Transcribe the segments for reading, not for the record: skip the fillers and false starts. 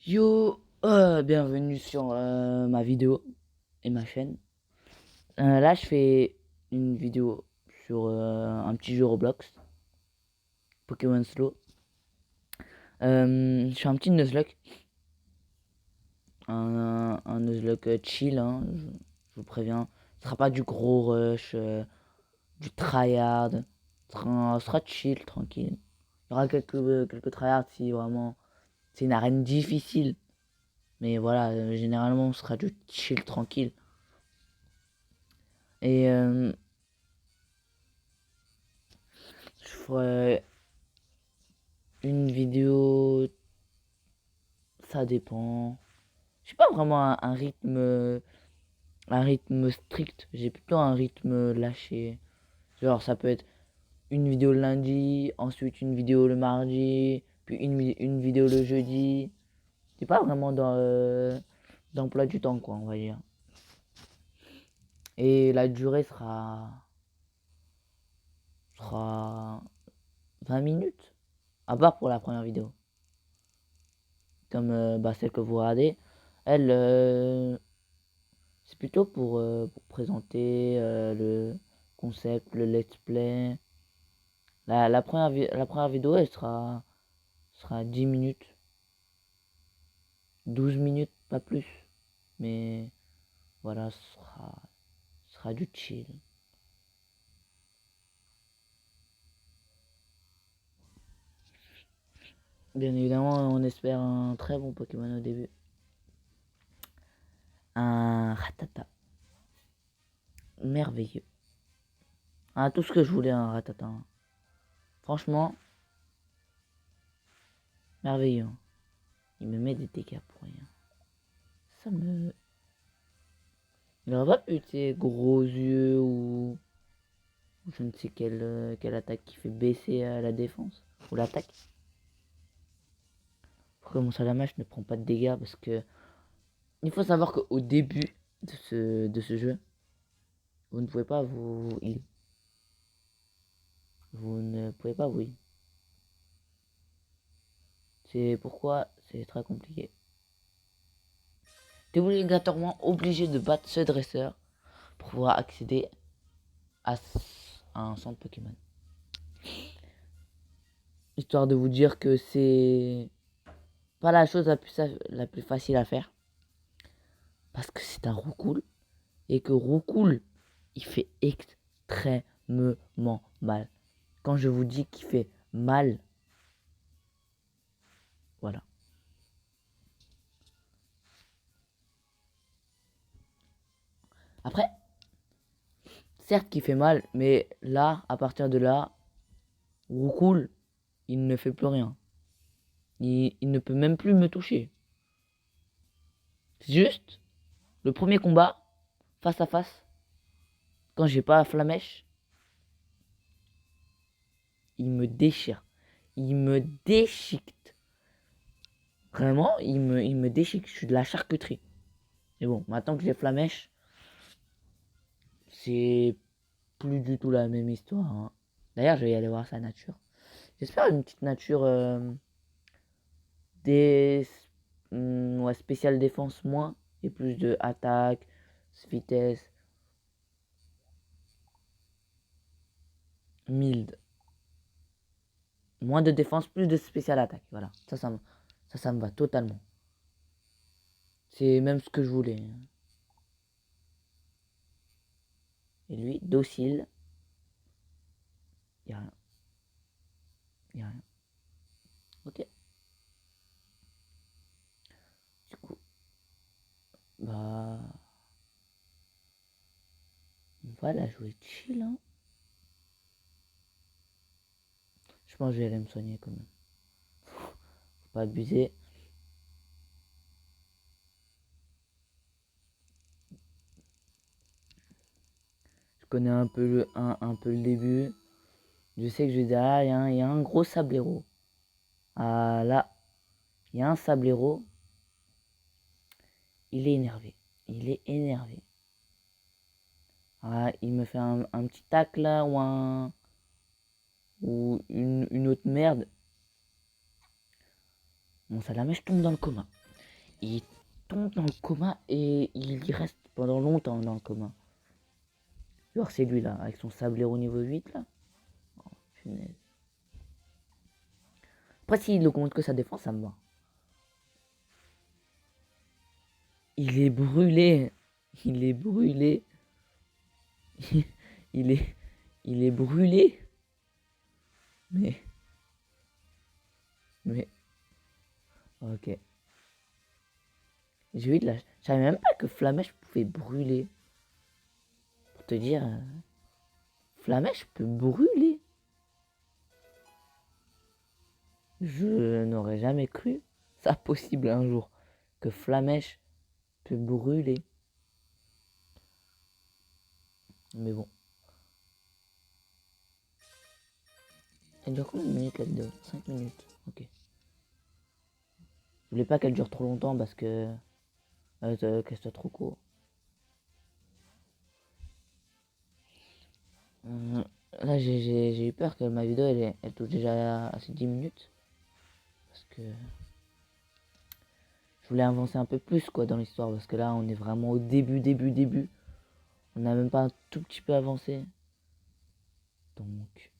Yo, bienvenue sur ma vidéo et ma chaîne. Là, je fais une vidéo sur un petit jeu Roblox, Pokémon Slow. Je fais un petit Nuzlocke, un Nuzlocke chill, hein, je vous préviens. Ce sera pas du gros rush, du tryhard. Ce sera chill, tranquille. Il y aura quelques tryhards si vraiment c'est une arène difficile. Mais voilà, généralement, ce sera du chill, tranquille. Et je ferai une vidéo, ça dépend. J'ai pas vraiment un rythme strict. J'ai plutôt un rythme lâché. Genre, ça peut être une vidéo le lundi, ensuite une vidéo le mardi, puis une vidéo le jeudi. C'est pas vraiment d'emploi du temps, quoi, on va dire. Et la durée sera 20 minutes. À part pour la première vidéo. Comme celle que vous regardez. Elle, c'est plutôt pour présenter le concept, le let's play. La première vidéo, elle sera 10 minutes, 12 minutes, pas plus. Mais voilà, ce sera du chill. Bien évidemment, on espère un très bon Pokémon au début. Un Ratata. Merveilleux. Ah, tout ce que je voulais, un Ratata. Franchement, merveilleux. Il me met des dégâts pour rien. Ça me... Il aurait pas pu, tu sais, gros yeux ou je ne sais quelle attaque qui fait baisser la défense ou l'attaque. Pourquoi mon salamèche ne prend pas de dégâts? Parce que il faut savoir qu'au début de ce jeu, vous ne pouvez pas vous heal. Vous ne pouvez pas vous heal. C'est pourquoi c'est très compliqué. T'es obligatoirement obligé de battre ce dresseur pour pouvoir accéder à un centre Pokémon. Histoire de vous dire que c'est pas la chose la plus facile à faire. Parce que c'est un roucoule. Et que roucoule, il fait extrêmement mal. Quand je vous dis qu'il fait mal, voilà. Après, certes qu'il fait mal, mais là, à partir de là, roucoule, il ne fait plus rien. Il ne peut même plus me toucher. C'est juste le premier combat, face à face, quand j'ai pas Flamèche, il me déchire. Il me déchiquette. Vraiment, il me déchiquette. Je suis de la charcuterie. Et bon, maintenant que j'ai Flamèche, c'est plus du tout la même histoire, hein. D'ailleurs, je vais y aller voir sa nature. J'espère une petite nature des ouais, spéciale défense moins et plus de attaque, vitesse, mild. Moins de défense, plus de spéciale attaque. Voilà, ça me va totalement. C'est même ce que je voulais, hein. Et lui, docile. Y a rien. Y a rien. Ok. Du coup, bah, on va la jouer chill, hein. Je pense que je vais aller me soigner quand même. Faut pas abuser. Je connais un peu le début. Je sais que je vais dire, ah, il y a un gros sablero. Ah là, il y a un sablero. Il est énervé. Il est énervé. Ah, il me fait un petit tac là ou une autre merde. Mon salamèche tombe dans le coma. il tombe dans le coma et il y reste pendant longtemps dans le coma. Genre c'est lui là, avec son sablé au niveau 8 là. Oh, punaise. Après s'il augmente que sa défense, ça me va. Il est brûlé. Il est brûlé. il est. Il est brûlé. Mais. Mais. Ok. J'ai eu de la. Je savais même pas que Flamèche pouvait brûler. Pour te dire. Flamèche peut brûler. Je n'aurais jamais cru ça possible un jour. Que Flamèche peut brûler. Mais bon. Elle dure combien de minutes la vidéo? 5 minutes. Ok. Je voulais pas qu'elle dure trop longtemps parce que. Qu'elle soit trop court. Là, j'ai eu peur que ma vidéo elle touche déjà à ces 10 minutes. Parce que je voulais avancer un peu plus quoi dans l'histoire. Parce que là, on est vraiment au début. On n'a même pas un tout petit peu avancé. Donc,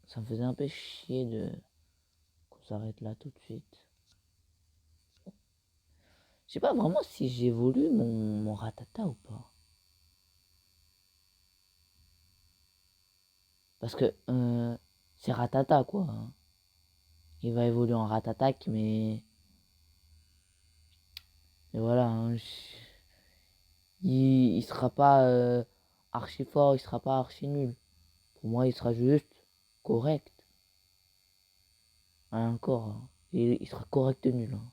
ça me faisait un peu chier de qu'on s'arrête là tout de suite. Je sais pas vraiment si j'évolue mon Ratata ou pas. Parce que c'est Ratata quoi. Il va évoluer en Ratatak, mais voilà. Il sera pas archi fort, il sera pas archi nul. Pour moi, il sera juste correct. Hein, encore. Hein. Il sera correct nul. Hein.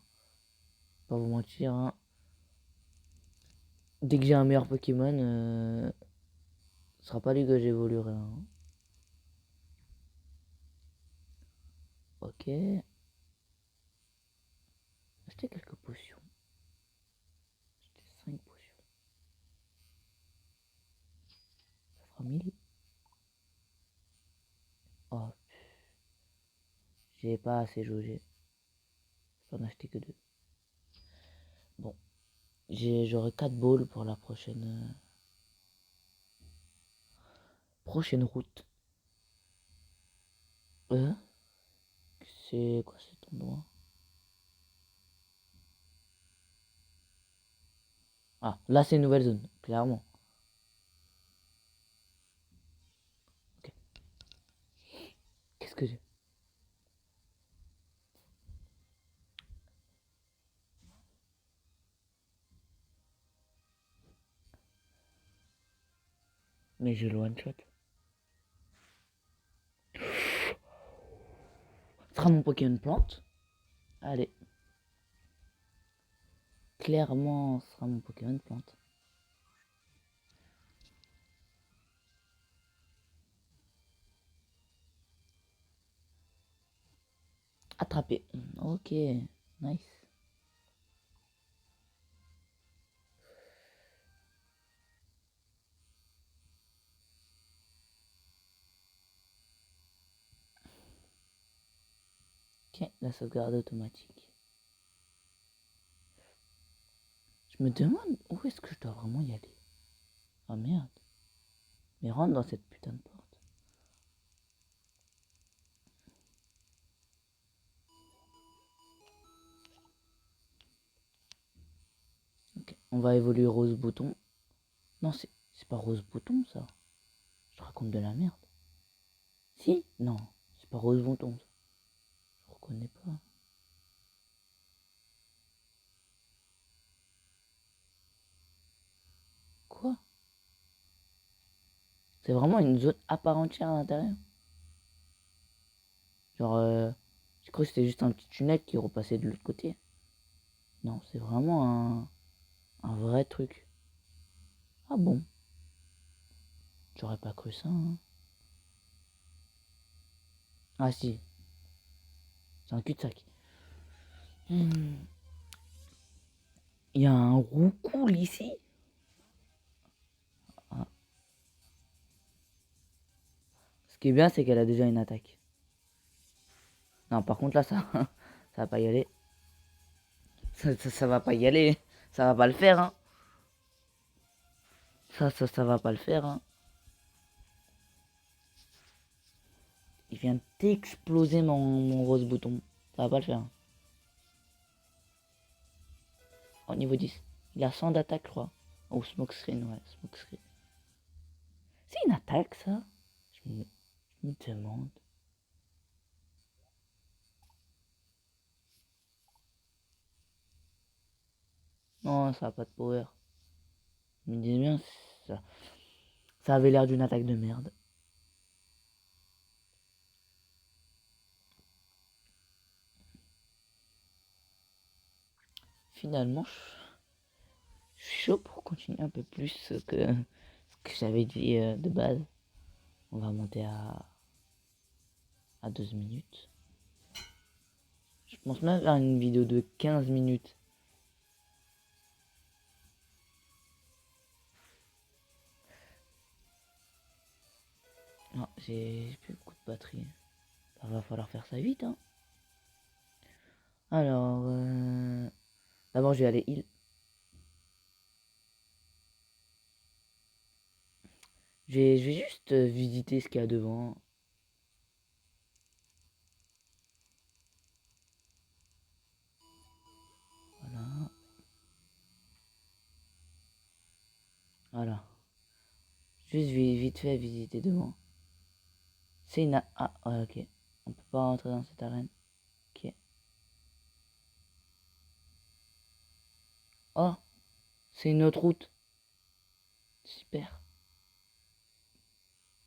Pas vous mentir. Hein. Dès que j'ai un meilleur Pokémon, ce sera pas lui que j'évoluerai. Hein. Ok. Acheter quelques potions. Acheter 5 potions. Ça fera 1000. Oh, j'ai pas assez jaugé. Je peux en acheter que 2. Bon. J'aurai 4 balls pour la prochaine route. Euh, c'est quoi cet endroit? Ah, là c'est une nouvelle zone, clairement. Ok. Qu'est-ce que j'ai? Mais je le one shot. Ce sera mon Pokémon plante. Allez. Clairement, ce sera mon Pokémon plante. Attrapé. Ok. Nice. Ok, la sauvegarde automatique. Je me demande où est-ce que je dois vraiment y aller. Ah merde. Mais rentre dans cette putain de porte. Ok, on va évoluer Rose Bouton. Non, c'est pas Rose Bouton ça. Je raconte de la merde. Si? Non, c'est pas Rose Bouton ça. Je reconnais pas. Quoi? C'est vraiment une zone à part entière à l'intérieur. Genre, j'ai cru que c'était juste un petit tunnel qui repassait de l'autre côté. Non, c'est vraiment un vrai truc. Ah bon? J'aurais pas cru ça. Hein. Ah si, c'est un cul-de-sac. Il y a un roucoule ici. Ah. Ce qui est bien, c'est qu'elle a déjà une attaque. Non, par contre là, ça, ça va pas y aller. Ça va pas y aller. Ça va pas le faire, hein. Ça va pas le faire, hein. Il vient d'exploser mon rose bouton. Ça va pas le faire. Au niveau 10. Il a 100 d'attaque, je crois. Oh, smoke screen, ouais, smoke screen. C'est une attaque, ça? Je me demande. Non, ça a pas de power. Je me dis bien, ça, ça avait l'air d'une attaque de merde. Finalement, je suis chaud pour continuer un peu plus que ce que j'avais dit de base. On va monter à 12 minutes. Je pense même faire une vidéo de 15 minutes. Non, j'ai plus beaucoup de batterie. Bah, va falloir faire ça vite, hein. Alors, d'abord je vais aller heal. Je vais juste visiter ce qu'il y a devant. Voilà. Voilà. Juste vite fait visiter devant. C'est une... Ah, ouais, ok. On peut pas rentrer dans cette arène. Ok. Oh, c'est une autre route. Super.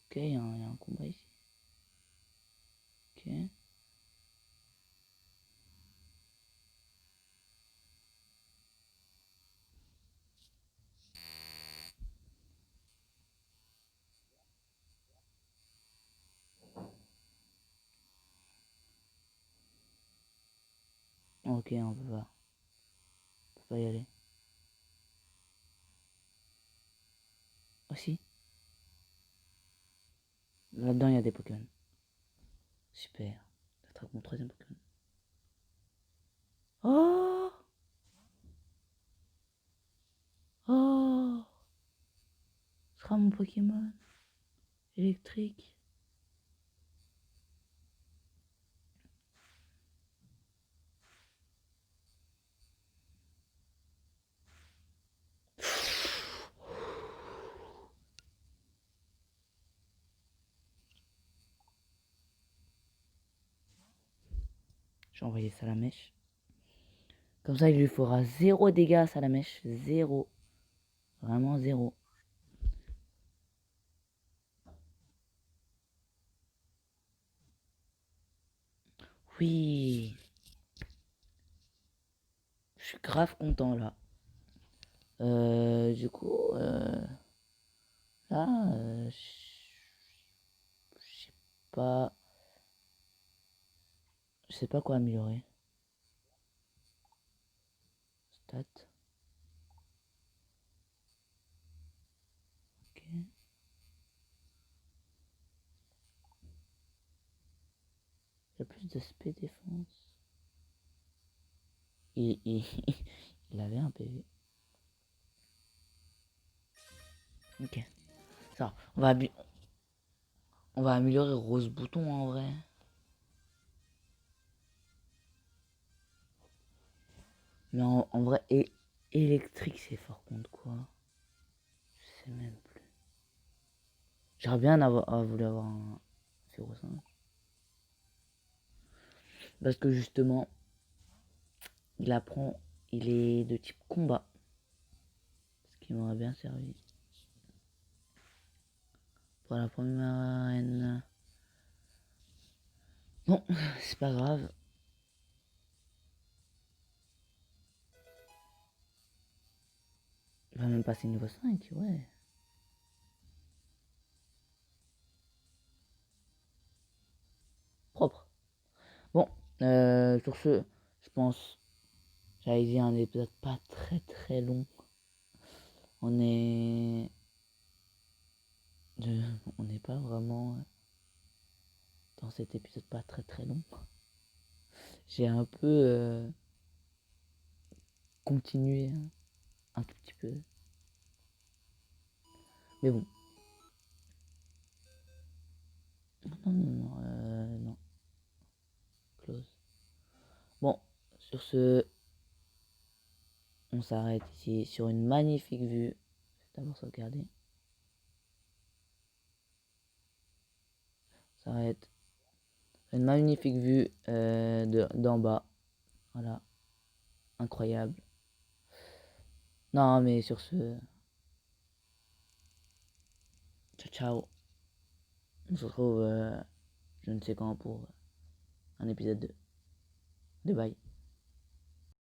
Ok, il y a un combat ici. Ok. Ok, on peut pas. On peut pas y aller. Oh si. Là-dedans, il y a des Pokémon. Super. J'attrape mon troisième Pokémon. Oh. Oh. Ce sera mon Pokémon. Électrique. J'ai envoyé Salamèche. Comme ça, il lui fera 0 dégâts à Salamèche. 0. Vraiment 0. Oui. Je suis grave content là. Du coup, là, je sais pas. Je sais pas quoi améliorer. Stat. Ok. Il y a plus de SP défense. Il, il avait un PV. Ok. Ça, on va améliorer Rose Bouton en vrai. Mais en vrai, électrique, c'est fort contre quoi? Je sais même plus. J'aurais bien voulu avoir un 0,5. Parce que justement, il apprend, il est de type combat. Ce qui m'aurait bien servi. Pour la première arène. Bon, c'est pas grave. Il va même passer niveau 5, ouais. Propre. Bon, sur ce, je pense, j'avais dit un épisode pas très long. On est... On n'est pas vraiment dans cet épisode pas très long. J'ai un peu... continuer un tout petit peu. Mais bon. Non. Close. Bon, sur ce, on s'arrête ici sur une magnifique vue. Je vais d'abord sauvegarder. On s'arrête. Une magnifique vue d'en bas. Voilà. Incroyable. Non, mais sur ce, ciao. On se retrouve je ne sais quand pour un épisode 2. Bye.